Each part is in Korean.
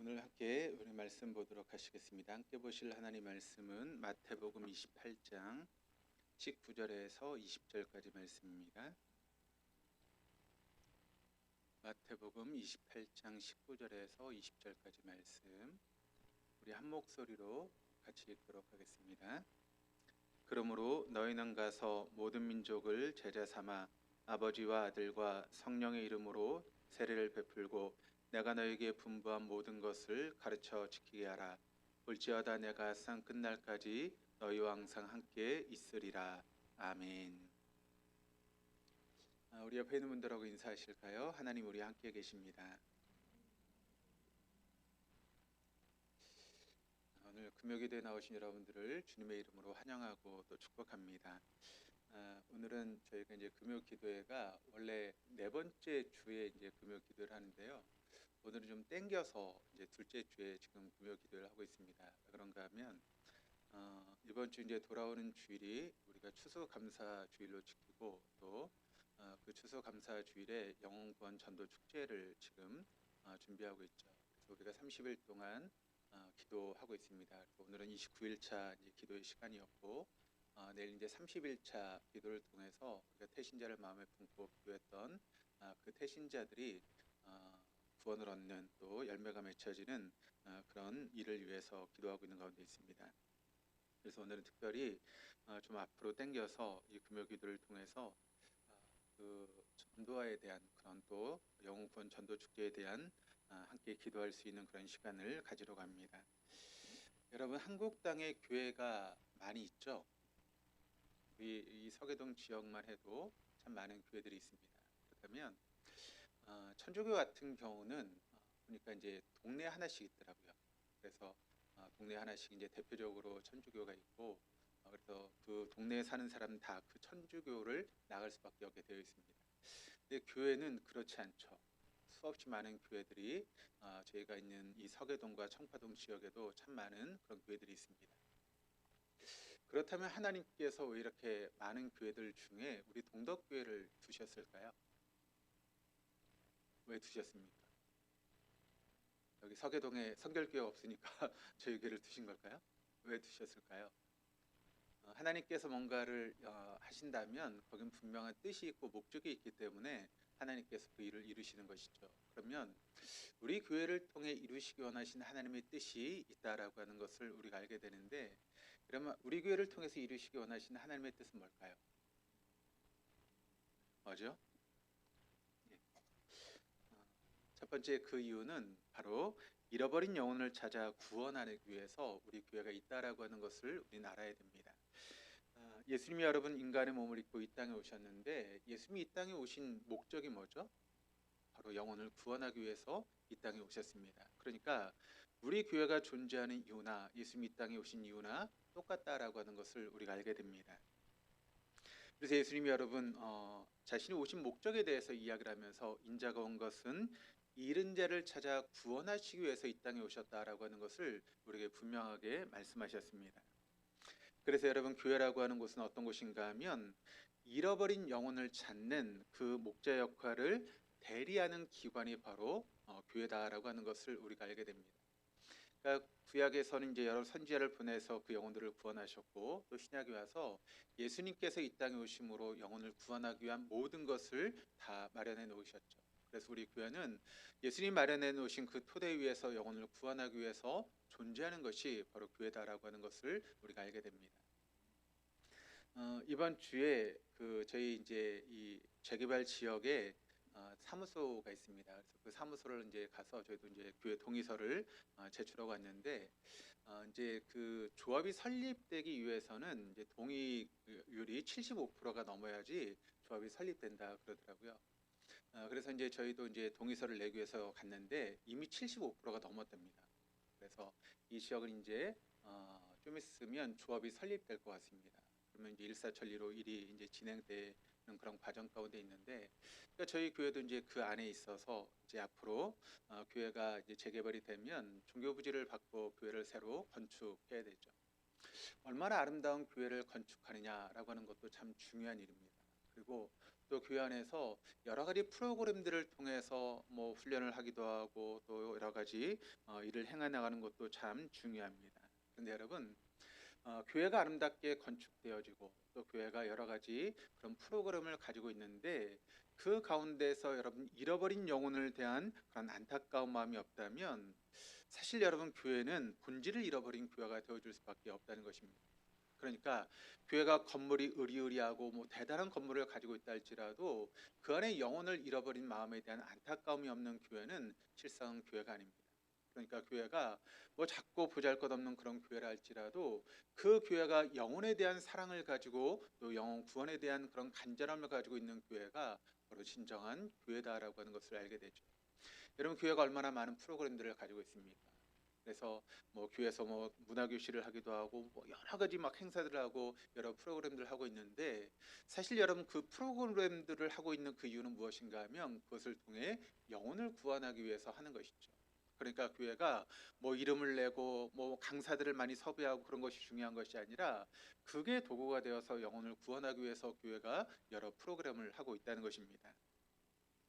오늘 함께 우리 말씀 보도록 하시겠습니다. 함께 보실 하나님 말씀은 마태복음 28장 19절에서 20절까지 말씀입니다. 마태복음 28장 19절에서 20절까지 말씀 우리 한 목소리로 같이 읽도록 하겠습니다. 그러므로 너희는 가서 모든 민족을 제자 삼아 아버지와 아들과 성령의 이름으로 세례를 베풀고 내가 너에게 분부한 모든 것을 가르쳐 지키게 하라. 볼지어다 내가 상 끝날까지 너희와 항상 함께 있으리라. 아멘. 우리 옆에 있는 분들하고 인사하실까요? 하나님 우리 함께 계십니다. 오늘 금요기도에 나오신 여러분들을 주님의 이름으로 환영하고 또 축복합니다. 오늘은 저희가 이제 금요기도회가 원래 네 번째 주에 이제 금요기도를 하는데요. 오늘은 좀 땡겨서 이제 둘째 주에 지금 금요기도를 하고 있습니다. 그런가 하면 이번 주 이제 돌아오는 주일이 우리가 추수감사 주일로 지키고 또 그 추수감사 주일에 영혼구원 전도 축제를 지금 준비하고 있죠. 그래서 우리가 30일 동안 기도하고 있습니다. 그래서 오늘은 29일차 이제 기도의 시간이었고 내일 이제 30일차 기도를 통해서 우리가 태신자를 마음에 품고 기도했던 그 태신자들이 구원을 얻는 또 열매가 맺혀지는 그런 일을 위해서 기도하고 있는 가운데 있습니다. 그래서 오늘은 특별히 좀 앞으로 당겨서 이 금요기도를 통해서 그 전도화에 대한 그런 또 영혼구원 전도 축제에 대한 함께 기도할 수 있는 그런 시간을 가지려고 합니다. 여러분 한국 땅에 교회가 많이 있죠. 이 서계동 지역만 해도 참 많은 교회들이 있습니다. 그렇다면 천주교 같은 경우는 보니까 이제 동네 하나씩 있더라고요. 그래서 동네 하나씩 이제 대표적으로 천주교가 있고 그래서 그 동네에 사는 사람 다 그 천주교를 나갈 수밖에 없게 되어 있습니다. 근데 교회는 그렇지 않죠. 수없이 많은 교회들이 저희가 있는 이 서계동과 청파동 지역에도 참 많은 그런 교회들이 있습니다. 그렇다면 하나님께서 왜 이렇게 많은 교회들 중에 우리 동덕교회를 두셨을까요? 왜 두셨습니까? 여기 서계동에 성결교회 없으니까 저희 교회를 두신 걸까요? 왜 두셨을까요? 하나님께서 뭔가를 하신다면 거긴 분명한 뜻이 있고 목적이 있기 때문에 하나님께서 그 일을 이루시는 것이죠. 그러면 우리 교회를 통해 이루시기 원하신 하나님의 뜻이 있다라고 하는 것을 우리가 알게 되는데 그러면 우리 교회를 통해서 이루시기 원하신 하나님의 뜻은 뭘까요? 뭐죠? 예. 첫 번째 그 이유는 바로 잃어버린 영혼을 찾아 구원하기 위해서 우리 교회가 있다라고 하는 것을 우리는 알아야 됩니다. 예수님이 여러분 인간의 몸을 입고 이 땅에 오셨는데 예수님이 이 땅에 오신 목적이 뭐죠? 바로 영혼을 구원하기 위해서 이 땅에 오셨습니다. 그러니까 우리 교회가 존재하는 이유나 예수님이 이 땅에 오신 이유나 똑같다라고 하는 것을 우리가 알게 됩니다. 그래서 예수님이 여러분 자신이 오신 목적에 대해서 이야기를 하면서 인자가 온 것은 잃은 자를 찾아 구원하시기 위해서 이 땅에 오셨다라고 하는 것을 우리에게 분명하게 말씀하셨습니다. 그래서 여러분 교회라고 하는 곳은 어떤 곳인가 하면 잃어버린 영혼을 찾는 그 목자 역할을 대리하는 기관이 바로 교회다라고 하는 것을 우리가 알게 됩니다. 그러니까 구약에서는 이제 여러 선지자를 보내서 그 영혼들을 구원하셨고 또 신약에 와서 예수님께서 이 땅에 오심으로 영혼을 구원하기 위한 모든 것을 다 마련해 놓으셨죠. 그래서 우리 교회는 예수님 마련해 놓으신 그 토대 위에서 영혼을 구원하기 위해서 존재하는 것이 바로 교회다라고 하는 것을 우리가 알게 됩니다. 이번 주에 그 저희 이제 이 재개발 지역에 사무소가 있습니다. 그래서 그 사무소를 이제 가서 저희도 이제 교회 동의서를 제출하고 왔는데 이제 그 조합이 설립되기 위해서는 이제 동의율이 75%가 넘어야지 조합이 설립된다 그러더라고요. 그래서 이제 저희도 이제 동의서를 내기 위해서 갔는데 이미 75%가 넘었답니다. 그래서 이 지역은 이제 좀 있으면 조합이 설립될 것 같습니다. 그러면 이제 일사천리로 일이 이제 진행되는 그런 과정 가운데 있는데, 그러니까 저희 교회도 이제 그 안에 있어서 이제 앞으로 교회가 이제 재개발이 되면 종교 부지를 받고 교회를 새로 건축해야 되죠. 얼마나 아름다운 교회를 건축하느냐라고 하는 것도 참 중요한 일입니다. 그리고 또 교회 안에서 여러 가지 프로그램들을 통해서 뭐 훈련을 하기도 하고 또 여러 가지 일을 행해 나가는 것도 참 중요합니다. 그런데 여러분, 교회가 아름답게 건축되어지고 또 교회가 여러 가지 그런 프로그램을 가지고 있는데 그 가운데서 여러분 잃어버린 영혼을 대한 그런 안타까운 마음이 없다면 사실 여러분 교회는 본질을 잃어버린 교회가 되어줄 수밖에 없다는 것입니다. 그러니까 교회가 건물이 으리으리하고 뭐 대단한 건물을 가지고 있다 할지라도 그 안에 영혼을 잃어버린 마음에 대한 안타까움이 없는 교회는 실상 교회가 아닙니다. 그러니까 교회가 뭐 작고 보잘것없는 그런 교회라 할지라도 그 교회가 영혼에 대한 사랑을 가지고 또 영혼 구원에 대한 그런 간절함을 가지고 있는 교회가 바로 진정한 교회다라고 하는 것을 알게 되죠. 여러분 교회가 얼마나 많은 프로그램들을 가지고 있습니까? 그래서 뭐 교회에서 뭐 문화교실을 하기도 하고 뭐 여러 가지 막 행사들을 하고 여러 프로그램들을 하고 있는데 사실 여러분 그 프로그램들을 하고 있는 그 이유는 무엇인가 하면 그것을 통해 영혼을 구원하기 위해서 하는 것이죠. 그러니까 교회가 뭐 이름을 내고 뭐 강사들을 많이 섭외하고 그런 것이 중요한 것이 아니라 그게 도구가 되어서 영혼을 구원하기 위해서 교회가 여러 프로그램을 하고 있다는 것입니다.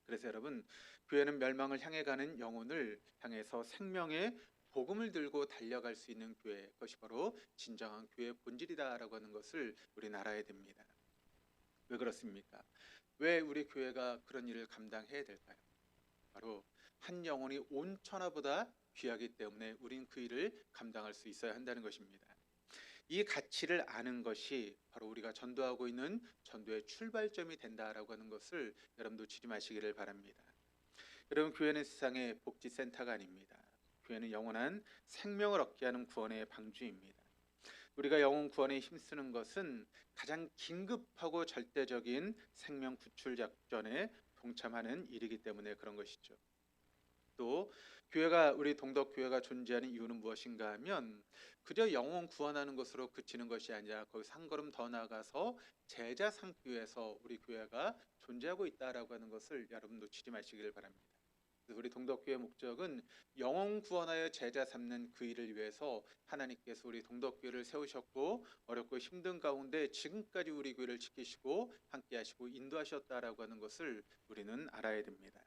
그래서 여러분 교회는 멸망을 향해 가는 영혼을 향해서 생명의 복음을 들고 달려갈 수 있는 교회, 그것이 바로 진정한 교회의 본질이다라고 하는 것을 우리는 알아야 됩니다. 왜 그렇습니까? 왜 우리 교회가 그런 일을 감당해야 될까요? 바로 한 영혼이 온 천하보다 귀하기 때문에 우린 그 일을 감당할 수 있어야 한다는 것입니다. 이 가치를 아는 것이 바로 우리가 전도하고 있는 전도의 출발점이 된다라고 하는 것을 여러분도 잊지 마시기를 바랍니다. 여러분 교회는 세상의 복지센터가 아닙니다. 교회는 영원한 생명을 얻게 하는 구원의 방주입니다. 우리가 영혼 구원에 힘쓰는 것은 가장 긴급하고 절대적인 생명 구출 작전에 동참하는 일이기 때문에 그런 것이죠. 또 교회가 우리 동덕 교회가 존재하는 이유는 무엇인가 하면 그저 영혼 구원하는 것으로 그치는 것이 아니라 거기서 한 걸음 더 나아가서 제자 삼기 위해서 우리 교회가 존재하고 있다라고 하는 것을 여러분 놓치지 마시기를 바랍니다. 그래서 우리 동덕교회 목적은 영혼 구원하여 제자 삼는 그 일을 위해서 하나님께서 우리 동덕교회를 세우셨고 어렵고 힘든 가운데 지금까지 우리 교회를 지키시고 함께하시고 인도하셨다라고 하는 것을 우리는 알아야 됩니다.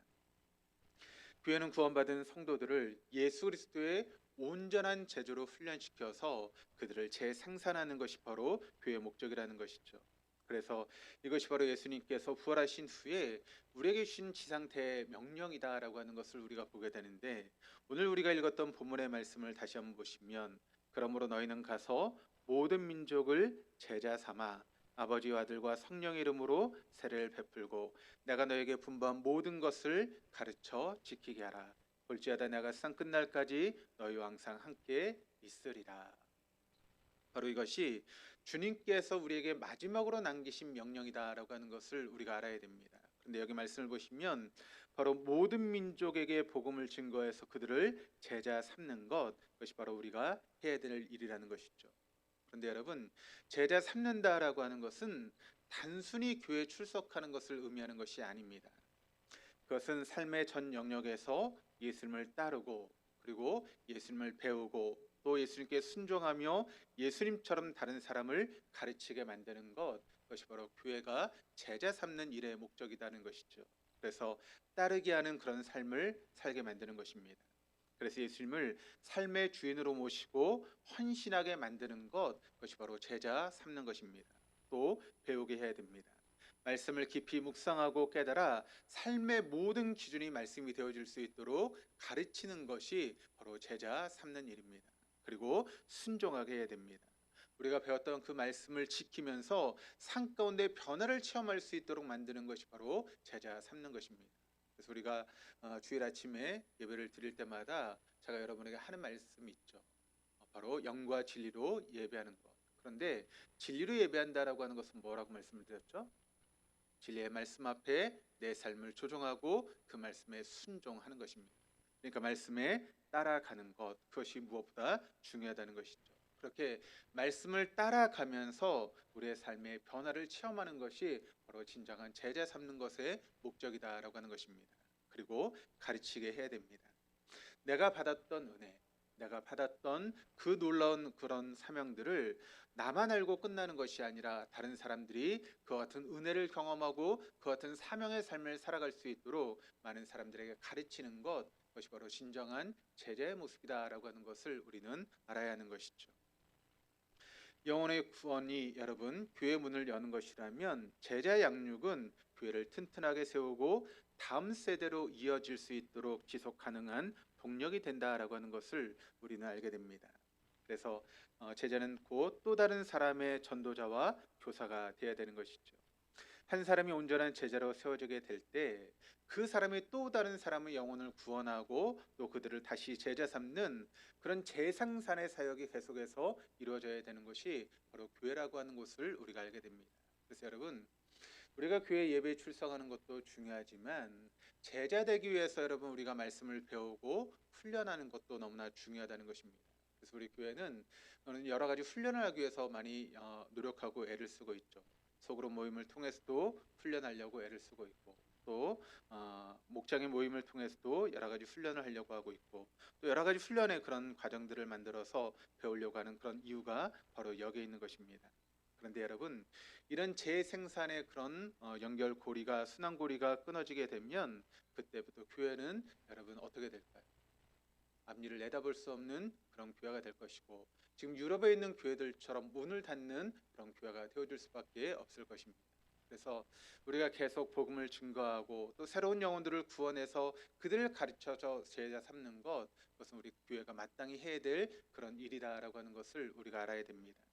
교회는 구원받은 성도들을 예수 그리스도의 온전한 제조로 훈련시켜서 그들을 재생산하는 것이 바로 교회의 목적이라는 것이죠. 그래서 이것이 바로 예수님께서 부활하신 후에 우리에게 주신 지상대 명령이다라고 하는 것을 우리가 보게 되는데 오늘 우리가 읽었던 본문의 말씀을 다시 한번 보시면 그러므로 너희는 가서 모든 민족을 제자 삼아 아버지와 아들과 성령의 이름으로 세례를 베풀고 내가 너에게 분부한 모든 것을 가르쳐 지키게 하라. 볼지어다 내가 세상 끝날까지 너희와 항상 함께 있으리라. 바로 이것이 주님께서 우리에게 마지막으로 남기신 명령이다라고 하는 것을 우리가 알아야 됩니다. 그런데 여기 말씀을 보시면 바로 모든 민족에게 복음을 증거해서 그들을 제자 삼는 것, 그것이 바로 우리가 해야 될 일이라는 것이죠. 그런데 여러분 제자 삼는다라고 하는 것은 단순히 교회 출석하는 것을 의미하는 것이 아닙니다. 그것은 삶의 전 영역에서 예수님을 따르고 그리고 예수님을 배우고 또 예수님께 순종하며 예수님처럼 다른 사람을 가르치게 만드는 것, 그것이 바로 교회가 제자 삼는 일의 목적이라는 것이죠. 그래서 따르게 하는 그런 삶을 살게 만드는 것입니다. 그래서 예수님을 삶의 주인으로 모시고 헌신하게 만드는 것, 그것이 바로 제자 삼는 것입니다. 또 배우게 해야 됩니다. 말씀을 깊이 묵상하고 깨달아 삶의 모든 기준이 말씀이 되어질 수 있도록 가르치는 것이 바로 제자 삼는 일입니다. 그리고 순종하게 해야 됩니다. 우리가 배웠던 그 말씀을 지키면서 삶 가운데 변화를 체험할 수 있도록 만드는 것이 바로 제자 삼는 것입니다. 그래서 우리가 주일 아침에 예배를 드릴 때마다 제가 여러분에게 하는 말씀이 있죠. 바로 영과 진리로 예배하는 것. 그런데 진리로 예배한다라고 하는 것은 뭐라고 말씀을 드렸죠? 진리의 말씀 앞에 내 삶을 조정하고 그 말씀에 순종하는 것입니다. 그러니까 말씀에 따라가는 것, 그것이 무엇보다 중요하다는 것이죠. 그렇게 말씀을 따라가면서 우리의 삶의 변화를 체험하는 것이 바로 진정한 제자 삼는 것의 목적이다라고 하는 것입니다. 그리고 가르치게 해야 됩니다. 내가 받았던 은혜, 내가 받았던 그 놀라운 그런 사명들을 나만 알고 끝나는 것이 아니라 다른 사람들이 그와 같은 은혜를 경험하고 그와 같은 사명의 삶을 살아갈 수 있도록 많은 사람들에게 가르치는 것, 그것이 바로 진정한 제자의 모습이다라고 하는 것을 우리는 알아야 하는 것이죠. 영혼의 구원이 여러분 교회 문을 여는 것이라면 제자 양육은 교회를 튼튼하게 세우고 다음 세대로 이어질 수 있도록 지속 가능한 동력이 된다라고 하는 것을 우리는 알게 됩니다. 그래서 제자는 곧 또 다른 사람의 전도자와 교사가 되어야 되는 것이죠. 한 사람이 온전한 제자로 세워지게 될 때 그 사람이 또 다른 사람의 영혼을 구원하고 또 그들을 다시 제자 삼는 그런 재생산의 사역이 계속해서 이루어져야 되는 것이 바로 교회라고 하는 것을 우리가 알게 됩니다. 그래서 여러분, 우리가 교회 예배에 출석하는 것도 중요하지만 제자 되기 위해서 여러분 우리가 말씀을 배우고 훈련하는 것도 너무나 중요하다는 것입니다. 그래서 우리 교회는 여러 가지 훈련을 하기 위해서 많이 노력하고 애를 쓰고 있죠. 소그룹 모임을 통해서도 훈련하려고 애를 쓰고 있고, 또 목장의 모임을 통해서도 여러 가지 훈련을 하려고 하고 있고, 또 여러 가지 훈련의 그런 과정들을 만들어서 배우려고 하는 그런 이유가 바로 여기에 있는 것입니다. 그런데 여러분, 이런 재생산의 그런 연결고리가 순환고리가 끊어지게 되면 그때부터 교회는 여러분 어떻게 될까요? 앞일을 내다볼 수 없는 그런 교회가 될 것이고, 지금 유럽에 있는 교회들처럼 문을 닫는 그런 교회가 되어줄 수밖에 없을 것입니다. 그래서 우리가 계속 복음을 증거하고 또 새로운 영혼들을 구원해서 그들을 가르쳐서 제자 삼는 것, 그것은 우리 교회가 마땅히 해야 될 그런 일이다라고 하는 것을 우리가 알아야 됩니다.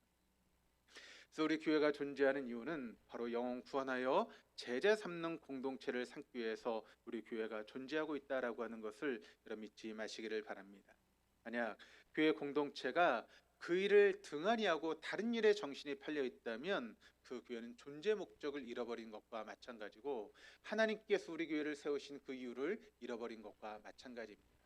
그래서 우리 교회가 존재하는 이유는 바로 영혼 구원하여 제자 삼는 공동체를 삼기 위해서 우리 교회가 존재하고 있다라고 하는 것을 여러분 잊지 마시기를 바랍니다. 만약 교회 공동체가 그 일을 등한히하고 다른 일에 정신이 팔려 있다면 그 교회는 존재 목적을 잃어버린 것과 마찬가지고 하나님께서 우리 교회를 세우신 그 이유를 잃어버린 것과 마찬가지입니다.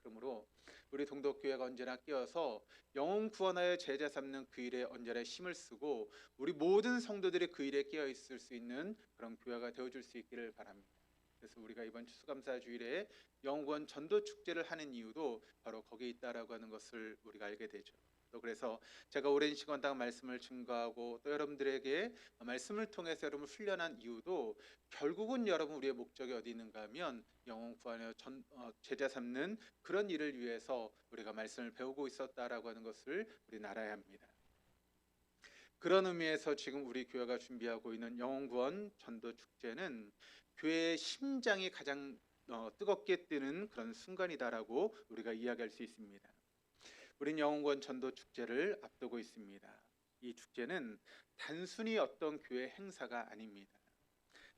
그러므로 우리 동덕교회가 언제나 깨어서 영혼 구원하여 제자 삼는 그 일에 언제나 힘을 쓰고 우리 모든 성도들이 그 일에 깨어 있을 수 있는 그런 교회가 되어줄 수 있기를 바랍니다. 그래서 우리가 이번 추수감사 주일에 영혼 전도 축제를 하는 이유도 바로 거기에 있다라고 하는 것을 우리가 알게 되죠. 또 그래서 제가 오랜 시간 동안 말씀을 증거하고 또 여러분들에게 말씀을 통해서 여러분을 훈련한 이유도 결국은 여러분 우리의 목적이 어디 있는가 하면 영혼 구원하여 제자 삼는 그런 일을 위해서 우리가 말씀을 배우고 있었다라고 하는 것을 우리는 알아야 합니다. 그런 의미에서 지금 우리 교회가 준비하고 있는 영혼 구원 전도 축제는 교회의 심장이 가장 뜨겁게 뜨는 그런 순간이다라고 우리가 이야기할 수 있습니다. 우린 영혼구원 전도 축제를 앞두고 있습니다. 이 축제는 단순히 어떤 교회 행사가 아닙니다.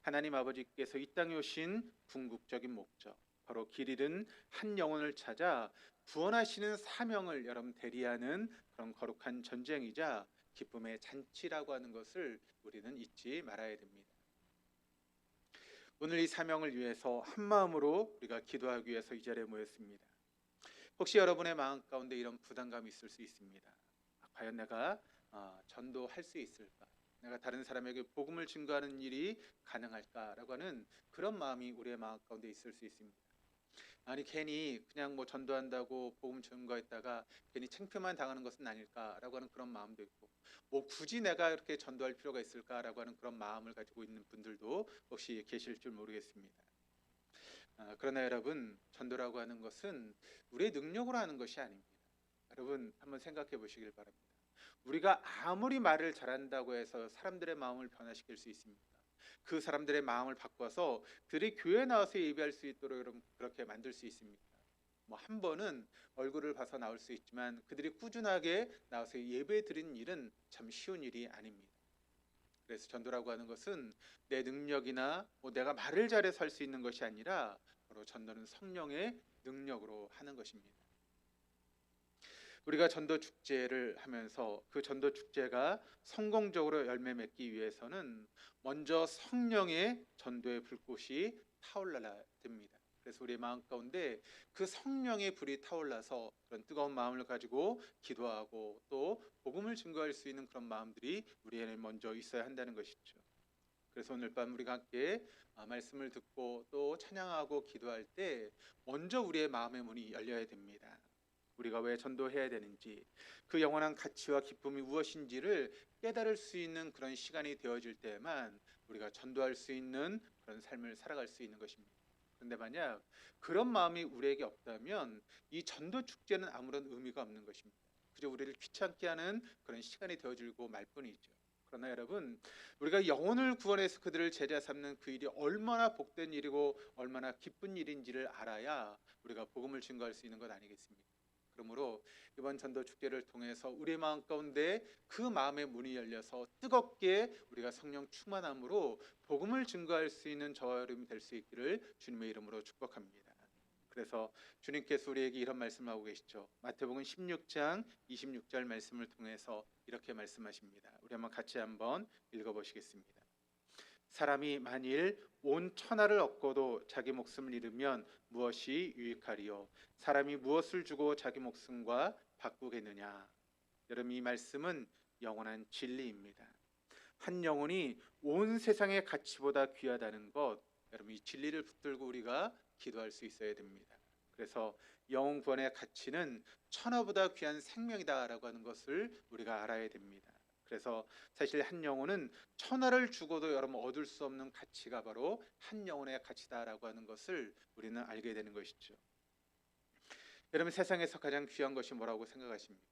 하나님 아버지께서 이 땅에 오신 궁극적인 목적, 바로 길 잃은 한 영혼을 찾아 구원하시는 사명을 여러분 대리하는 그런 거룩한 전쟁이자 기쁨의 잔치라고 하는 것을 우리는 잊지 말아야 됩니다. 오늘 이 사명을 위해서 한 마음으로 우리가 기도하기 위해서 이 자리에 모였습니다. 혹시 여러분의 마음 가운데 이런 부담감이 있을 수 있습니다. 과연 내가 전도할 수 있을까? 내가 다른 사람에게 복음을 증거하는 일이 가능할까라고 하는 그런 마음이 우리의 마음 가운데 있을 수 있습니다. 아니 괜히 그냥 뭐 전도한다고 복음 증거했다가 괜히 창피만 당하는 것은 아닐까라고 하는 그런 마음도 있고, 뭐 굳이 내가 이렇게 전도할 필요가 있을까라고 하는 그런 마음을 가지고 있는 분들도 혹시 계실 줄 모르겠습니다. 그러나 여러분, 전도라고 하는 것은 우리의 능력으로 하는 것이 아닙니다. 여러분 한번 생각해 보시길 바랍니다. 우리가 아무리 말을 잘한다고 해서 사람들의 마음을 변화시킬 수 있습니까? 그 사람들의 마음을 바꿔서 그들이 교회에 나와서 예배할 수 있도록 여러분 그렇게 만들 수 있습니까? 뭐 한 번은 얼굴을 봐서 나올 수 있지만 그들이 꾸준하게 나와서 예배 드리는 일은 참 쉬운 일이 아닙니다. 그래서 전도라고 하는 것은 내 능력이나 뭐 내가 말을 잘해서 할 수 있는 것이 아니라 바로 전도는 성령의 능력으로 하는 것입니다. 우리가 전도 축제를 하면서 그 전도 축제가 성공적으로 열매 맺기 위해서는 먼저 성령의 전도의 불꽃이 타올라야 됩니다. 그래서 우리의 마음 가운데 그 성령의 불이 타올라서 그런 뜨거운 마음을 가지고 기도하고 또 복음을 증거할 수 있는 그런 마음들이 우리에게 먼저 있어야 한다는 것이죠. 그래서 오늘 밤 우리가 함께 말씀을 듣고 또 찬양하고 기도할 때 먼저 우리의 마음의 문이 열려야 됩니다. 우리가 왜 전도해야 되는지, 그 영원한 가치와 기쁨이 무엇인지를 깨달을 수 있는 그런 시간이 되어질 때에만 우리가 전도할 수 있는 그런 삶을 살아갈 수 있는 것입니다. 그런데 만약 그런 마음이 우리에게 없다면 이 전도 축제는 아무런 의미가 없는 것입니다. 그저 우리를 귀찮게 하는 그런 시간이 되어지고 말 뿐이죠. 그러나 여러분, 우리가 영혼을 구원해서 그들을 제자 삼는 그 일이 얼마나 복된 일이고 얼마나 기쁜 일인지를 알아야 우리가 복음을 증거할 수 있는 것 아니겠습니까? 그러므로 이번 전도 축제를 통해서 우리의 마음 가운데 그 마음의 문이 열려서 뜨겁게 우리가 성령 충만함으로 복음을 증거할 수 있는 저와 여러분이 될 수 있기를 주님의 이름으로 축복합니다. 그래서 주님께서 우리에게 이런 말씀하고 계시죠. 마태복음 16장 26절 말씀을 통해서 이렇게 말씀하십니다. 우리 한번 같이 한번 읽어보시겠습니다. 사람이 만일 온 천하를 얻고도 자기 목숨을 잃으면 무엇이 유익하리요? 사람이 무엇을 주고 자기 목숨과 바꾸겠느냐? 여러분, 이 말씀은 영원한 진리입니다. 한 영혼이 온 세상의 가치보다 귀하다는 것, 여러분 이 진리를 붙들고 우리가 기도할 수 있어야 됩니다. 그래서 영혼 구원의 가치는 천하보다 귀한 생명이다라고 하는 것을 우리가 알아야 됩니다. 그래서 사실 한 영혼은 천하를 주고도 여러분 얻을 수 없는 가치가 바로 한 영혼의 가치다라고 하는 것을 우리는 알게 되는 것이죠. 여러분, 세상에서 가장 귀한 것이 뭐라고 생각하십니까?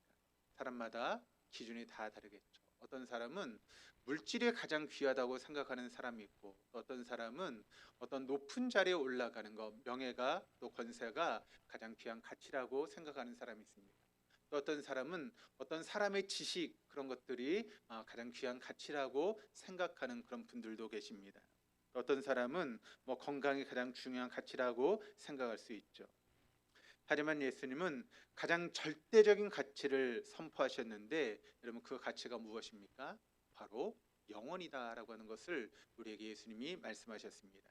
사람마다 기준이 다 다르겠죠. 어떤 사람은 물질이 가장 귀하다고 생각하는 사람이 있고, 어떤 사람은 어떤 높은 자리에 올라가는 것, 명예가 또 권세가 가장 귀한 가치라고 생각하는 사람이 있습니다. 또 어떤 사람은 어떤 사람의 지식, 그런 것들이 가장 귀한 가치라고 생각하는 그런 분들도 계십니다. 어떤 사람은 건강이 가장 중요한 가치라고 생각할 수 있죠. 하지만 예수님은 가장 절대적인 가치를 선포하셨는데, 여러분 그 가치가 무엇입니까? 바로 영원이다라고 하는 것을 우리에게 예수님이 말씀하셨습니다.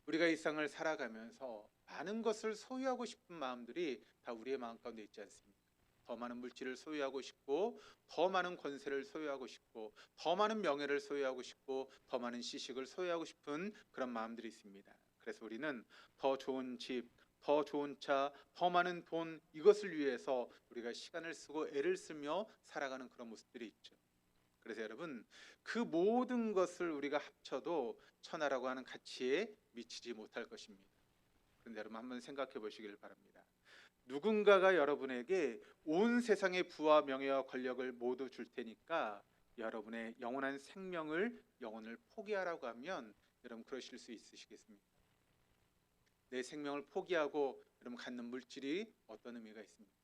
우리가 이 세상을 살아가면서 많은 것을 소유하고 싶은 마음들이 다 우리의 마음 가운데 있지 않습니까? 더 많은 물질을 소유하고 싶고, 더 많은 권세를 소유하고 싶고, 더 많은 명예를 소유하고 싶고, 더 많은 지식을 소유하고 싶은 그런 마음들이 있습니다. 그래서 우리는 더 좋은 집, 더 좋은 차, 더 많은 돈, 이것을 위해서 우리가 시간을 쓰고 애를 쓰며 살아가는 그런 모습들이 있죠. 그래서 여러분, 그 모든 것을 우리가 합쳐도 천하라고 하는 가치에 미치지 못할 것입니다. 그런데 여러분 한번 생각해 보시길 바랍니다. 누군가가 여러분에게 온 세상의 부와 명예와 권력을 모두 줄 테니까 여러분의 영원한 생명을, 영혼을 포기하라고 하면 여러분 그러실 수 있으시겠습니까? 내 생명을 포기하고 여러분 갖는 물질이 어떤 의미가 있습니까?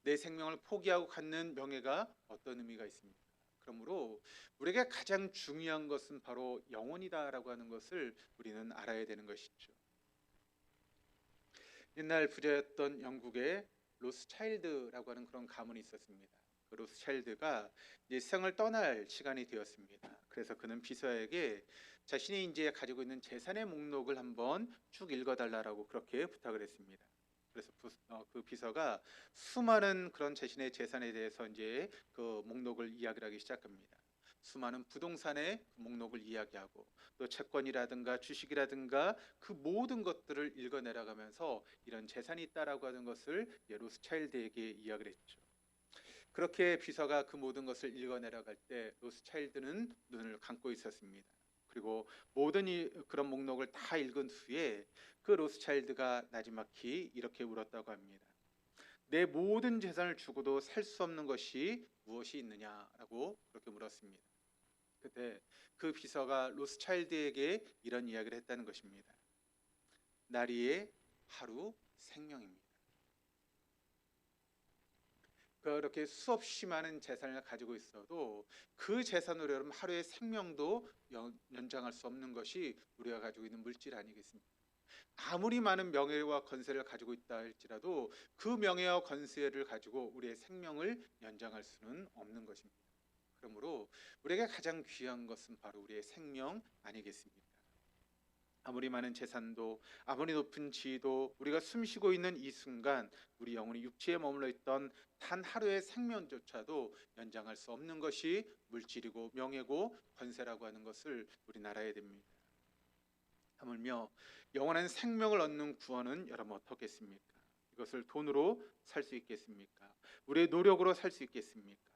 내 생명을 포기하고 갖는 명예가 어떤 의미가 있습니까? 그러므로 우리에게 가장 중요한 것은 바로 영혼이다라고 하는 것을 우리는 알아야 되는 것이죠. 옛날 부자였던 영국에 로스차일드라고 하는 그런 가문이 있었습니다. 그 로스차일드가 이제 세상을 떠날 시간이 되었습니다. 그래서 그는 비서에게 자신이 이제 가지고 있는 재산의 목록을 한번 쭉 읽어달라고 그렇게 부탁을 했습니다. 그래서 그 비서가 수많은 그런 자신의 재산에 대해서 이제 그 목록을 이야기를 하기 시작합니다. 수많은 부동산의 목록을 이야기하고, 또 채권이라든가 주식이라든가 그 모든 것들을 읽어내려가면서 이런 재산이 있다라고 하는 것을 로스차일드에게 이야기를 했죠. 그렇게 비서가 그 모든 것을 읽어내려갈 때 로스차일드는 눈을 감고 있었습니다. 그리고 모든 그런 목록을 다 읽은 후에 그 로스차일드가 나지막히 이렇게 울었다고 합니다. 내 모든 재산을 주고도 살 수 없는 것이 무엇이 있느냐라고 그렇게 물었습니다. 그때 그 비서가 로스차일드에게 이런 이야기를 했다는 것입니다. 나리의 하루 생명입니다. 그렇게 수없이 많은 재산을 가지고 있어도 그 재산으로 여러분 하루의 생명도 연장할 수 없는 것이 우리가 가지고 있는 물질 아니겠습니까? 아무리 많은 명예와 권세를 가지고 있다 할지라도 그 명예와 권세를 가지고 우리의 생명을 연장할 수는 없는 것입니다. 그러므로 우리에게 가장 귀한 것은 바로 우리의 생명 아니겠습니까? 아무리 많은 재산도, 아무리 높은 지위도, 우리가 숨쉬고 있는 이 순간 우리 영혼이 육체에 머물러 있던 단 하루의 생명조차도 연장할 수 없는 것이 물질이고 명예고 권세라고 하는 것을 우리는 알아야 됩니다. 하물며 영원한 생명을 얻는 구원은 여러분 어떻겠습니까? 이것을 돈으로 살 수 있겠습니까? 우리의 노력으로 살 수 있겠습니까?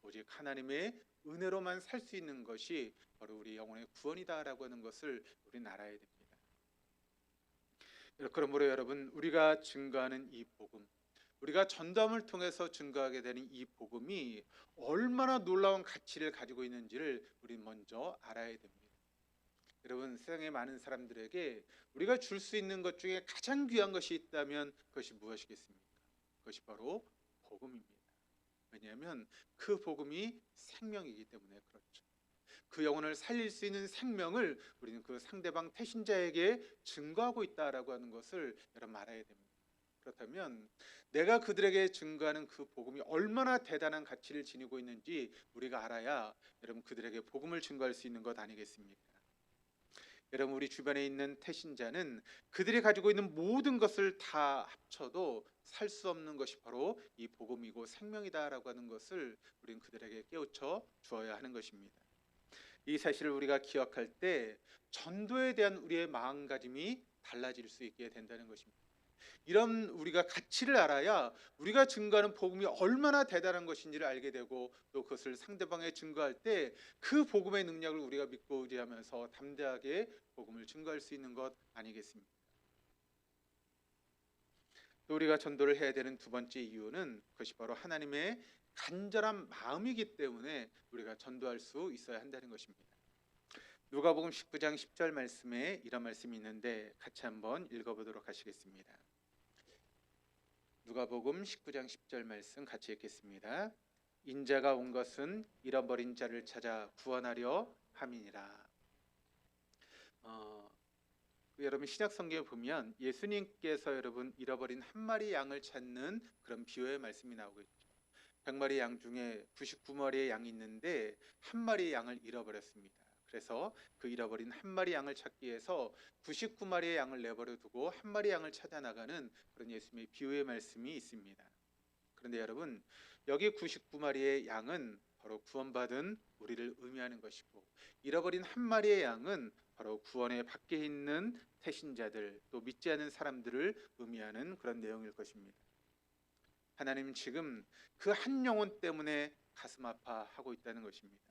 오직 하나님의 은혜로만 살 수 있는 것이 바로 우리 영혼의 구원이다라고 하는 것을 우리는 알아야 됩니다. 그러므로 여러분, 우리가 증거하는 이 복음, 우리가 전담을 통해서 증거하게 되는 이 복음이 얼마나 놀라운 가치를 가지고 있는지를 우리는 먼저 알아야 됩니다. 여러분, 세상의 많은 사람들에게 우리가 줄 수 있는 것 중에 가장 귀한 것이 있다면 그것이 무엇이겠습니까? 그것이 바로 복음입니다. 왜냐하면 그 복음이 생명이기 때문에 그렇죠. 그 영혼을 살릴 수 있는 생명을 우리는 그 상대방 태신자에게 증거하고 있다라고 하는 것을 여러분 알아야 됩니다. 그렇다면 내가 그들에게 증거하는 그 복음이 얼마나 대단한 가치를 지니고 있는지 우리가 알아야 여러분 그들에게 복음을 증거할 수 있는 것 아니겠습니까? 여러분, 우리 주변에 있는 태신자는 그들이 가지고 있는 모든 것을 다 합쳐도 살 수 없는 것이 바로 이 복음이고 생명이다라고 하는 것을 우리는 그들에게 깨우쳐 주어야 하는 것입니다. 이 사실을 우리가 기억할 때 전도에 대한 우리의 마음가짐이 달라질 수 있게 된다는 것입니다. 이런 우리가 가치를 알아야 우리가 증거하는 복음이 얼마나 대단한 것인지를 알게 되고, 또 그것을 상대방에 증거할 때 그 복음의 능력을 우리가 믿고 의지하면서 담대하게 복음을 증거할 수 있는 것 아니겠습니까? 또 우리가 전도를 해야 되는 두 번째 이유는 그것이 바로 하나님의 간절한 마음이기 때문에 우리가 전도할 수 있어야 한다는 것입니다. 누가복음 19장 10절 말씀에 이런 말씀이 있는데 같이 한번 읽어보도록 하시겠습니다. 누가복음 19장 10절 말씀 같이 읽겠습니다. 인자가 온 것은 잃어버린 자를 찾아 구원하려 함이니라. 여러분, 신약 성경에 보면 예수님께서 여러분 잃어버린 한 마리 양을 찾는 그런 비유의 말씀이 나오고 있죠. 100마리 양 중에 99마리의 양이 있는데 한 마리의 양을 잃어버렸습니다. 그래서 그 잃어버린 한 마리 양을 찾기 위해서 99마리의 양을 내버려 두고 한 마리 양을 찾아 나가는 그런 예수님의 비유의 말씀이 있습니다. 그런데 여러분, 여기 99마리의 양은 바로 구원받은 우리를 의미하는 것이고, 잃어버린 한 마리의 양은 바로 구원의 밖에 있는 태신자들, 또 믿지 않은 사람들을 의미하는 그런 내용일 것입니다. 하나님은 지금 그 한 영혼 때문에 가슴 아파하고 있다는 것입니다.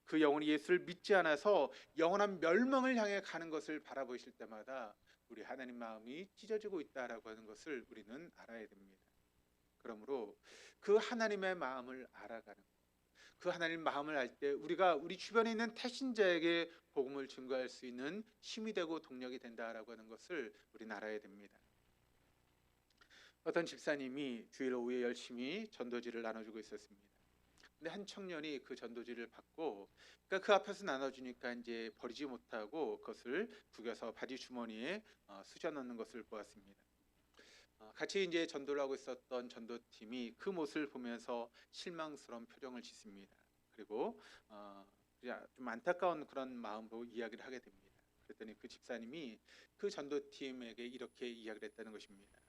그 영혼이 예수를 믿지 않아서 영원한 멸망을 향해 가는 것을 바라보실 때마다 우리 하나님 마음이 찢어지고 있다라고 하는 것을 우리는 알아야 됩니다. 그러므로 그 하나님의 마음을 알아가는, 그 하나님 마음을 알 때 우리가 우리 주변에 있는 태신자에게 복음을 증거할 수 있는 힘이 되고 동력이 된다라고 하는 것을 우리는 알아야 됩니다. 어떤 집사님이 주일 오후에 열심히 전도지를 나눠주고 있었습니다. 근데 한 청년이 그 전도지를 받고, 그러니까 그 앞에서 나눠주니까 이제 버리지 못하고 그것을 구겨서 바지 주머니에 수저 넣는 것을 보았습니다. 같이 이제 전도를 하고 있었던 전도팀이 그 모습을 보면서 실망스러운 표정을 짓습니다. 그리고 좀 안타까운 그런 마음으로 이야기를 하게 됩니다. 그랬더니 그 집사님이 그 전도팀에게 이렇게 이야기를 했다는 것입니다.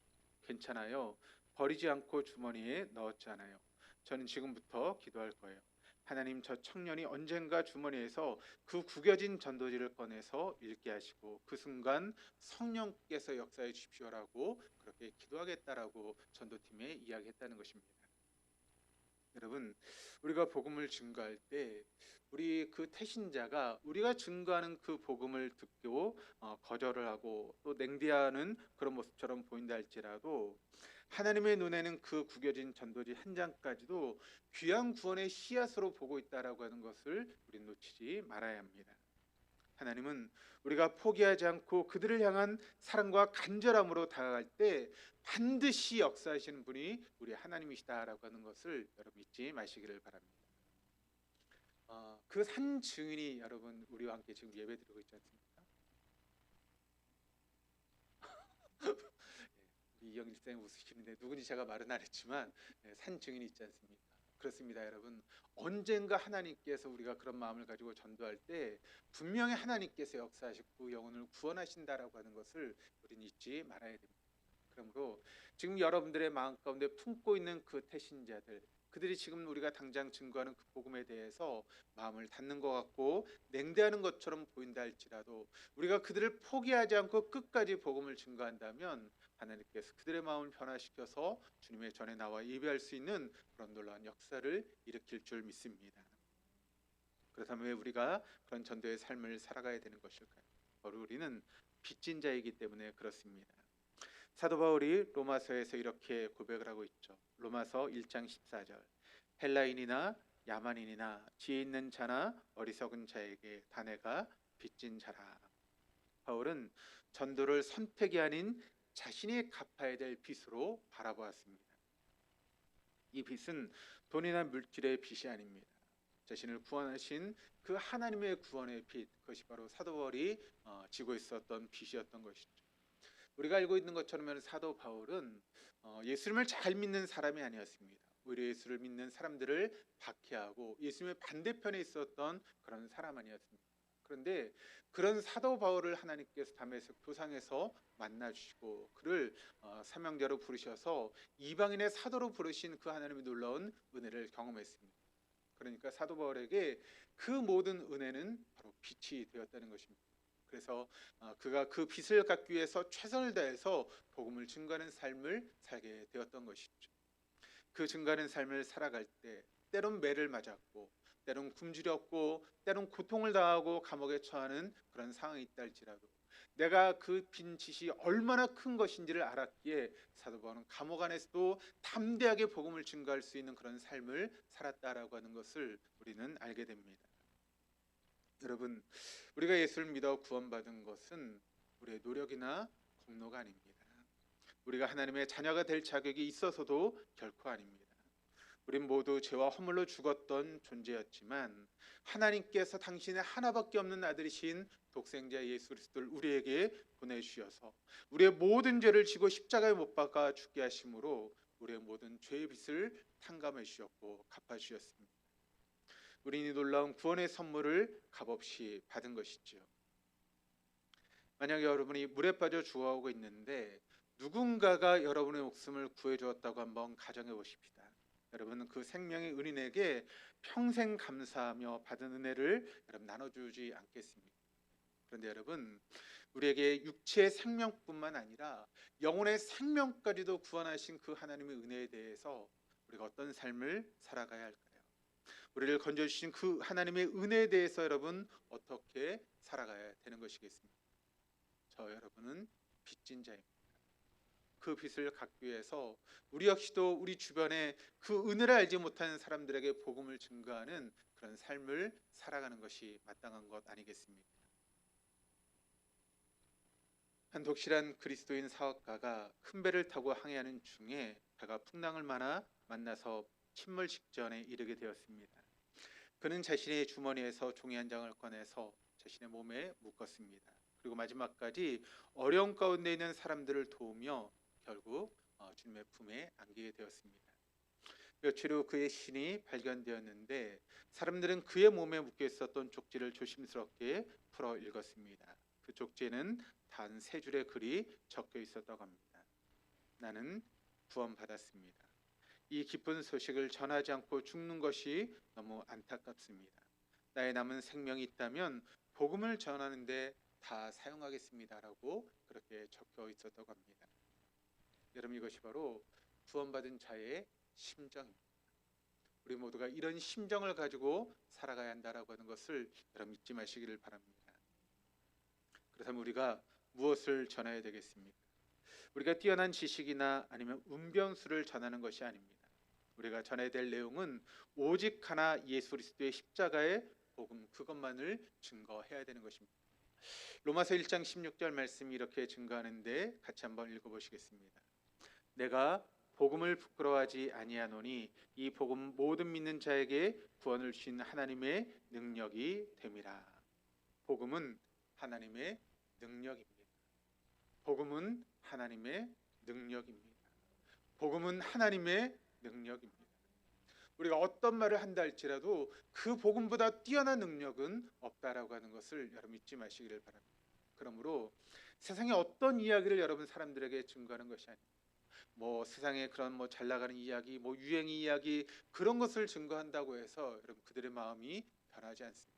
괜찮아요. 버리지 않고 주머니에 넣었잖아요. 저는 지금부터 기도할 거예요. 하나님, 저 청년이 언젠가 주머니에서 그 구겨진 전도지를 꺼내서 읽게 하시고 그 순간 성령께서 역사해 주십시오라고 그렇게 기도하겠다라고 전도팀에 이야기했다는 것입니다. 여러분, 우리가 복음을 증거할 때 우리 그 태신자가 우리가 증거하는 그 복음을 듣고 거절을 하고 또 냉대하는 그런 모습처럼 보인다 할지라도 하나님의 눈에는 그 구겨진 전도지 한 장까지도 귀한 구원의 씨앗으로 보고 있다라고 하는 것을 우리는 놓치지 말아야 합니다. 하나님은 우리가 포기하지 않고 그들을 향한 사랑과 간절함으로 다가갈 때 반드시 역사하시는 분이 우리 하나님이시다라고 하는 것을 여러분 잊지 마시기를 바랍니다. 그 산 증인이 여러분 우리와 함께 지금 예배드리고 있지 않습니까? 이영일 쌤 웃으시는데 누군지 제가 말은 안 했지만 산 증인이 있지 않습니까? 그렇습니다, 여러분. 언젠가 하나님께서 우리가 그런 마음을 가지고 전도할 때 분명히 하나님께서 역사하시고 그 영혼을 구원하신다라고 하는 것을 우리는 잊지 말아야 됩니다. 그러므로 지금 여러분들의 마음 가운데 품고 있는 그 태신자들, 그들이 지금 우리가 당장 증거하는 그 복음에 대해서 마음을 닫는 것 같고 냉대하는 것처럼 보인다 할지라도 우리가 그들을 포기하지 않고 끝까지 복음을 증거한다면 하나님께서 그들의 마음을 변화시켜서 주님의 전에 나와 예배할 수 있는 그런 놀라운 역사를 일으킬 줄 믿습니다. 그렇다면 왜 우리가 그런 전도의 삶을 살아가야 되는 것일까요? 바로 우리는 빚진 자이기 때문에 그렇습니다. 사도 바울이 로마서에서 이렇게 고백을 하고 있죠. 로마서 1장 14절. 헬라인이나 야만인이나 지혜 있는 자나 어리석은 자에게 다 내가 빚진 자라. 바울은 전도를 선택이 아닌 자신이 갚아야 될 빚으로 바라보았습니다. 이 빚은 돈이나 물질의 빚이 아닙니다. 자신을 구원하신 그 하나님의 구원의 빚, 그것이 바로 사도 바울이 지고 있었던 빚이었던 것이죠. 우리가 알고 있는 것처럼 사도 바울은 예수님을 잘 믿는 사람이 아니었습니다. 오히려 예수를 믿는 사람들을 박해하고 예수님의 반대편에 있었던 그런 사람 아니었습니다. 그런데 그런 사도 바울을 하나님께서 다메섹 도상에서 만나 주시고 그를 사명자로 부르셔서 이방인의 사도로 부르신 그 하나님의 놀라운 은혜를 경험했습니다. 그러니까 사도 바울에게 그 모든 은혜는 바로 빛이 되었다는 것입니다. 그래서 그가 그 빚을 갚기 위해서 최선을 다해서 복음을 증거하는 삶을 살게 되었던 것이죠. 그 증거하는 삶을 살아갈 때 때론 매를 맞았고 때론 굶주렸고 때론 고통을 당하고 감옥에 처하는 그런 상황이 있다 할지라도 내가 그 빈 빚이 얼마나 큰 것인지를 알았기에 사도 바울은 감옥 안에서도 담대하게 복음을 증거할 수 있는 그런 삶을 살았다라고 하는 것을 우리는 알게 됩니다. 여러분, 우리가 예수를 믿어 구원받은 것은 우리의 노력이나 공로가 아닙니다. 우리가 하나님의 자녀가 될 자격이 있어서도 결코 아닙니다. 우린 모두 죄와 허물로 죽었던 존재였지만 하나님께서 당신의 하나밖에 없는 아들이신 독생자 예수 그리스도를 우리에게 보내주셔서 우리의 모든 죄를 지고 십자가에 못 박아 죽게 하심으로 우리의 모든 죄의 빚을 탕감해 주셨고 갚아 주셨습니다. 우리는 이 놀라운 구원의 선물을 값없이 받은 것이지요. 만약에 여러분이 물에 빠져 죽어가고 있는데 누군가가 여러분의 목숨을 구해주었다고 한번 가정해 보십시다. 여러분은 그 생명의 은인에게 평생 감사하며 받은 은혜를 여러분 나눠주지 않겠습니까? 그런데 여러분, 우리에게 육체의 생명뿐만 아니라 영혼의 생명까지도 구원하신 그 하나님의 은혜에 대해서 우리가 어떤 삶을 살아가야 할까요? 우리를 건져주신 그 하나님의 은혜에 대해서 여러분 어떻게 살아가야 되는 것이겠습니까? 저 여러분은 빚진 자입니다. 그 빚을 갚기 위해서 우리 역시도 우리 주변에 그 은혜를 알지 못하는 사람들에게 복음을 증거하는 그런 삶을 살아가는 것이 마땅한 것 아니겠습니까? 한 독실한 그리스도인 사업가가 큰 배를 타고 항해하는 중에 배가 풍랑을 만나서 침몰 직전에 이르게 되었습니다. 그는 자신의 주머니에서 종이 한 장을 꺼내서 자신의 몸에 묶었습니다. 그리고 마지막까지 어려움 가운데 있는 사람들을 도우며 결국 주님의 품에 안기게 되었습니다. 며칠 후 그의 신이 발견되었는데 사람들은 그의 몸에 묶여 있었던 쪽지를 조심스럽게 풀어 읽었습니다. 그 쪽지에는 단 3줄의 글이 적혀 있었다고 합니다. 나는 구원받았습니다. 이 기쁜 소식을 전하지 않고 죽는 것이 너무 안타깝습니다. 나의 남은 생명이 있다면 복음을 전하는 데 다 사용하겠습니다라고 그렇게 적혀 있었다고 합니다. 여러분, 이것이 바로 구원받은 자의 심정입니다. 우리 모두가 이런 심정을 가지고 살아가야 한다라고 하는 것을 여러분 잊지 마시기를 바랍니다. 그렇다면 우리가 무엇을 전해야 되겠습니까? 우리가 뛰어난 지식이나 아니면 운변수를 전하는 것이 아닙니다. 우리가 전해야 될 내용은 오직 하나 예수 그리스도의 십자가의 복음 그것만을 증거해야 되는 것입니다. 로마서 1장 16절 말씀이 이렇게 증거하는데 같이 한번 읽어보시겠습니다. 내가 복음을 부끄러워하지 아니하노니 이 복음 모든 믿는 자에게 구원을 주신 하나님의 능력이 됨이라. 복음은 하나님의 능력입니다. 복음은 하나님의 능력입니다. 복음은 하나님의 능력입니다. 우리가 어떤 말을 한다 할지라도 그 복음보다 뛰어난 능력은 없다라고 하는 것을 여러분 잊지 마시기를 바랍니다. 그러므로 세상에 어떤 이야기를 여러분 사람들에게 증거하는 것이 아닙니다. 세상에 그런 잘 나가는 이야기, 유행 이야기 그런 것을 증거한다고 해서 여러분 그들의 마음이 변하지 않습니다.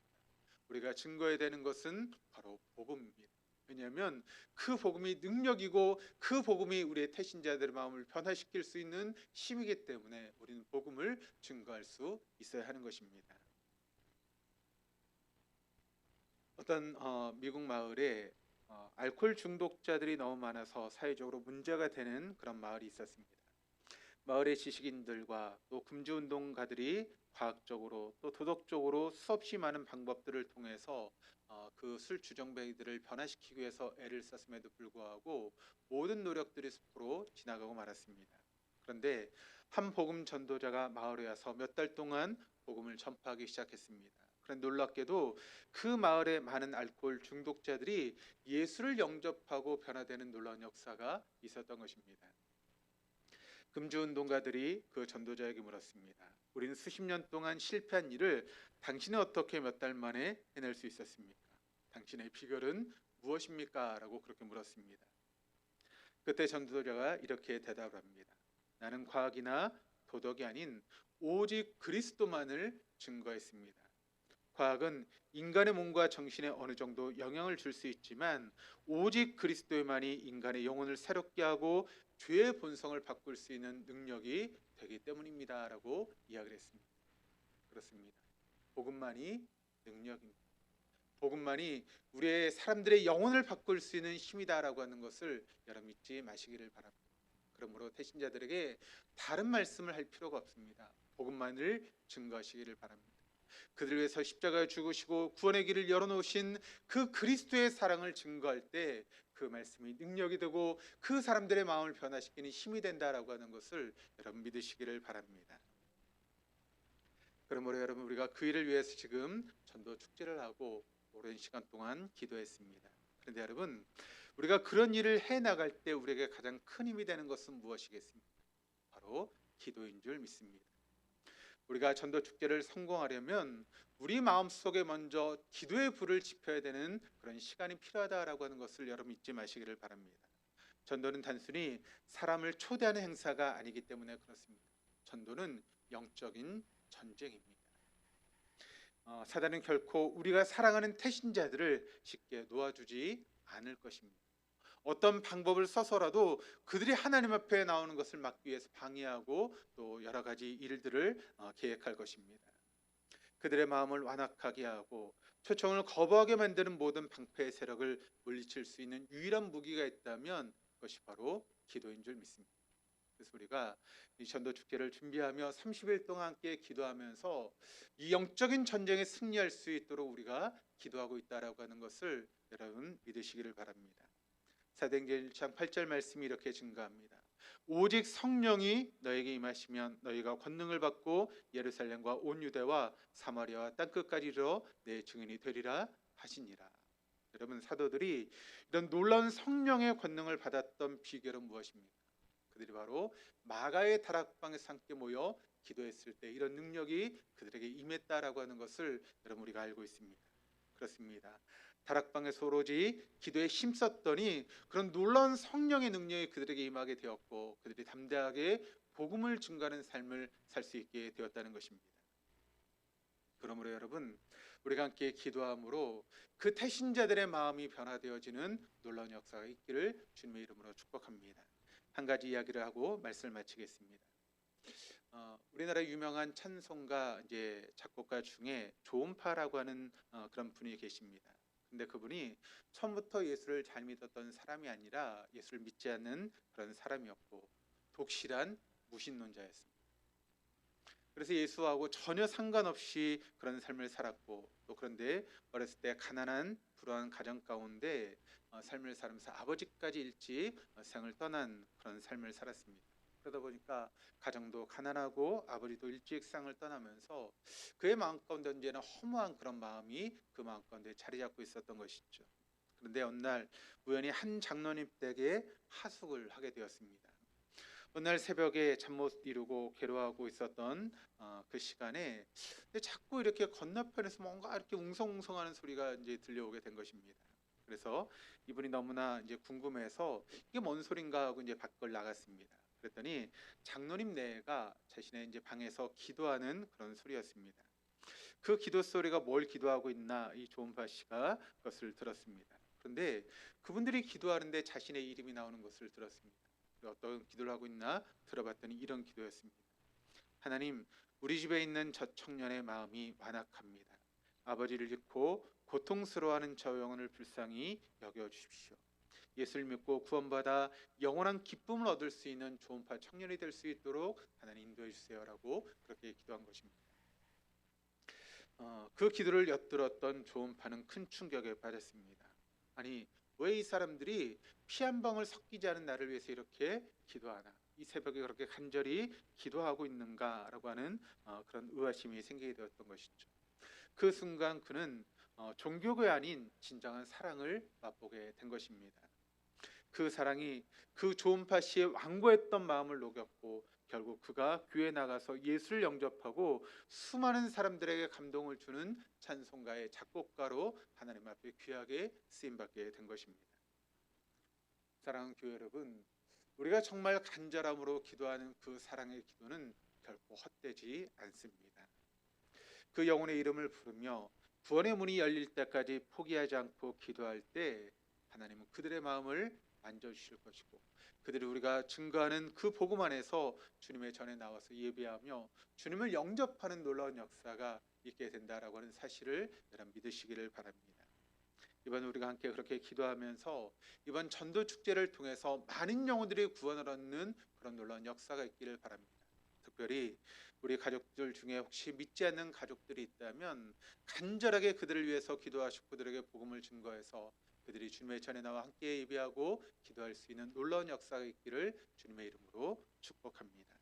우리가 증거해야 되는 것은 바로 복음입니다. 왜냐하면 그 복음이 능력이고 그 복음이 우리의 태신자들의 마음을 변화시킬 수 있는 힘이기 때문에 우리는 복음을 증거할 수 있어야 하는 것입니다. 어떤 미국 마을에 알코올 중독자들이 너무 많아서 사회적으로 문제가 되는 그런 마을이 있었습니다. 마을의 지식인들과 또 금주운동가들이 과학적으로 또 도덕적으로 수없이 많은 방법들을 통해서 그 술 주정뱅이들을 변화시키기 위해서 애를 썼음에도 불구하고 모든 노력들이 숲으로 지나가고 말았습니다. 그런데 한 복음 전도자가 마을에 와서 몇 달 동안 복음을 전파하기 시작했습니다. 그런데 놀랍게도 그 마을의 많은 알코올 중독자들이 예수를 영접하고 변화되는 놀라운 역사가 있었던 것입니다. 금주운동가들이 그 전도자에게 물었습니다. 우리는 수십 년 동안 실패한 일을 당신은 어떻게 몇 달 만에 해낼 수 있었습니까? 당신의 비결은 무엇입니까? 라고 그렇게 물었습니다. 그때 전도자가 이렇게 대답을 합니다. 나는 과학이나 도덕이 아닌 오직 그리스도만을 증거했습니다. 과학은 인간의 몸과 정신에 어느 정도 영향을 줄 수 있지만 오직 그리스도만이 인간의 영혼을 새롭게 하고 죄의 본성을 바꿀 수 있는 능력이 되기 때문입니다. 라고 이야기를 했습니다. 그렇습니다. 복음만이 능력입니다. 복음만이 우리의 사람들의 영혼을 바꿀 수 있는 힘이다라고 하는 것을 여러분 잊지 마시기를 바랍니다. 그러므로 태신자들에게 다른 말씀을 할 필요가 없습니다. 복음만을 증거하시기를 바랍니다. 그들 위해서 십자가에 죽으시고 구원의 길을 열어놓으신 그 그리스도의 사랑을 증거할 때 그 말씀이 능력이 되고 그 사람들의 마음을 변화시키는 힘이 된다라고 하는 것을 여러분 믿으시기를 바랍니다. 그러므로 여러분 우리가 그 일을 위해서 지금 전도 축제를 하고 오랜 시간 동안 기도했습니다. 그런데 여러분 우리가 그런 일을 해나갈 때 우리에게 가장 큰 힘이 되는 것은 무엇이겠습니까? 바로 기도인 줄 믿습니다. 우리가 전도 축제를 성공하려면 우리 마음속에 먼저 기도의 불을 지펴야 되는 그런 시간이 필요하다라고 하는 것을 여러분 잊지 마시기를 바랍니다. 전도는 단순히 사람을 초대하는 행사가 아니기 때문에 그렇습니다. 전도는 영적인 전쟁입니다. 사단은 결코 우리가 사랑하는 태신자들을 쉽게 놓아주지 않을 것입니다. 어떤 방법을 써서라도 그들이 하나님 앞에 나오는 것을 막기 위해서 방해하고 또 여러 가지 일들을 계획할 것입니다. 그들의 마음을 완악하게 하고 초청을 거부하게 만드는 모든 방패의 세력을 물리칠 수 있는 유일한 무기가 있다면 그것이 바로 기도인 줄 믿습니다. 그래서 우리가 이 전도 축제를 준비하며 30일 동안 함께 기도하면서 이 영적인 전쟁에 승리할 수 있도록 우리가 기도하고 있다라고 하는 것을 여러분 믿으시기를 바랍니다. 사도행전 1장 8절 말씀이 이렇게 증가합니다. 오직 성령이 너에게 임하시면 너희가 권능을 받고 예루살렘과 온 유대와 사마리아와 땅끝까지 이르러 내 증인이 되리라 하시니라. 여러분 사도들이 이런 놀라운 성령의 권능을 받았던 비결은 무엇입니까? 그들이 바로 마가의 다락방에서 함께 모여 기도했을 때 이런 능력이 그들에게 임했다라고 하는 것을 여러분 우리가 알고 있습니다. 그렇습니다. 다락방에서 오로지 기도에 힘썼더니 그런 놀라운 성령의 능력이 그들에게 임하게 되었고 그들이 담대하게 복음을 증거하는 삶을 살 수 있게 되었다는 것입니다. 그러므로 여러분 우리가 함께 기도함으로 그 태신자들의 마음이 변화되어지는 놀라운 역사가 있기를 주님의 이름으로 축복합니다. 한 가지 이야기를 하고 말씀을 마치겠습니다. 우리나라 유명한 찬송가 작곡가 중에 조은파라고 하는 그런 분이 계십니다. 근데 그분이 처음부터 예수를 잘 믿었던 사람이 아니라 예수를 믿지 않는 그런 사람이었고 독실한 무신론자였습니다. 그래서 예수하고 전혀 상관없이 그런 삶을 살았고 또 그런데 어렸을 때 가난한 불우한 가정 가운데 삶을 살면서 아버지까지 일찍 세상을 떠난 그런 삶을 살았습니다. 그러다 보니까 가정도 가난하고 아버지도 일찍 세상을 떠나면서 그의 마음 가운데 언제나 허무한 그런 마음이 그 마음 가운데 자리 잡고 있었던 것이죠. 그런데 어느 날 우연히 한 장로님 댁에 하숙을 하게 되었습니다. 어느 날 새벽에 잠 못 이루고 괴로워하고 있었던 그 시간에 자꾸 이렇게 건너편에서 뭔가 이렇게 웅성웅성하는 소리가 들려오게 된 것입니다. 그래서 이분이 너무나 궁금해서 이게 뭔 소린가 하고 밖을 나갔습니다. 그랬더니 장로님 내가 자신의 방에서 기도하는 그런 소리였습니다. 그 기도 소리가 뭘 기도하고 있나 이 조은파 씨가 그것을 들었습니다. 그런데 그분들이 기도하는데 자신의 이름이 나오는 것을 들었습니다. 어떤 기도를 하고 있나 들어봤더니 이런 기도였습니다. 하나님, 우리 집에 있는 저 청년의 마음이 완악합니다. 아버지를 잃고 고통스러워하는 저 영혼을 불쌍히 여겨 주십시오. 예수를 믿고 구원받아 영원한 기쁨을 얻을 수 있는 좋은파 청년이 될 수 있도록 하나님 인도해 주세요라고 그렇게 기도한 것입니다. 그 기도를 엿들었던 좋은파는 큰 충격에 빠졌습니다. 아니, 왜 이 사람들이 피 한 방울 섞이지 않은 나를 위해서 이렇게 기도하나? 이 새벽에 그렇게 간절히 기도하고 있는가라고 하는 그런 의아심이 생기게 되었던 것이죠. 그 순간 그는 종교가 아닌 진정한 사랑을 맛보게 된 것입니다. 그 사랑이 그 조은파 씨의 완고했던 마음을 녹였고 결국 그가 교회에 나가서 예수를 영접하고 수많은 사람들에게 감동을 주는 찬송가의 작곡가로 하나님 앞에 귀하게 쓰임받게 된 것입니다. 사랑하는 교회 여러분, 우리가 정말 간절함으로 기도하는 그 사랑의 기도는 결코 헛되지 않습니다. 그 영혼의 이름을 부르며 구원의 문이 열릴 때까지 포기하지 않고 기도할 때 하나님은 그들의 마음을 만져주실 것이고 그들이 우리가 증거하는 그 복음 안에서 주님의 전에 나와서 예배하며 주님을 영접하는 놀라운 역사가 있게 된다라고 하는 사실을 여러분 믿으시기를 바랍니다. 이번 우리가 함께 그렇게 기도하면서 이번 전도 축제를 통해서 많은 영혼들이 구원을 얻는 그런 놀라운 역사가 있기를 바랍니다. 특별히 우리 가족들 중에 혹시 믿지 않는 가족들이 있다면 간절하게 그들을 위해서 기도하시고 그들에게 복음을 증거해서 그들이 주님의 전에 나와 함께 예배하고 기도할 수 있는 놀라운 역사가 있기를 주님의 이름으로 축복합니다.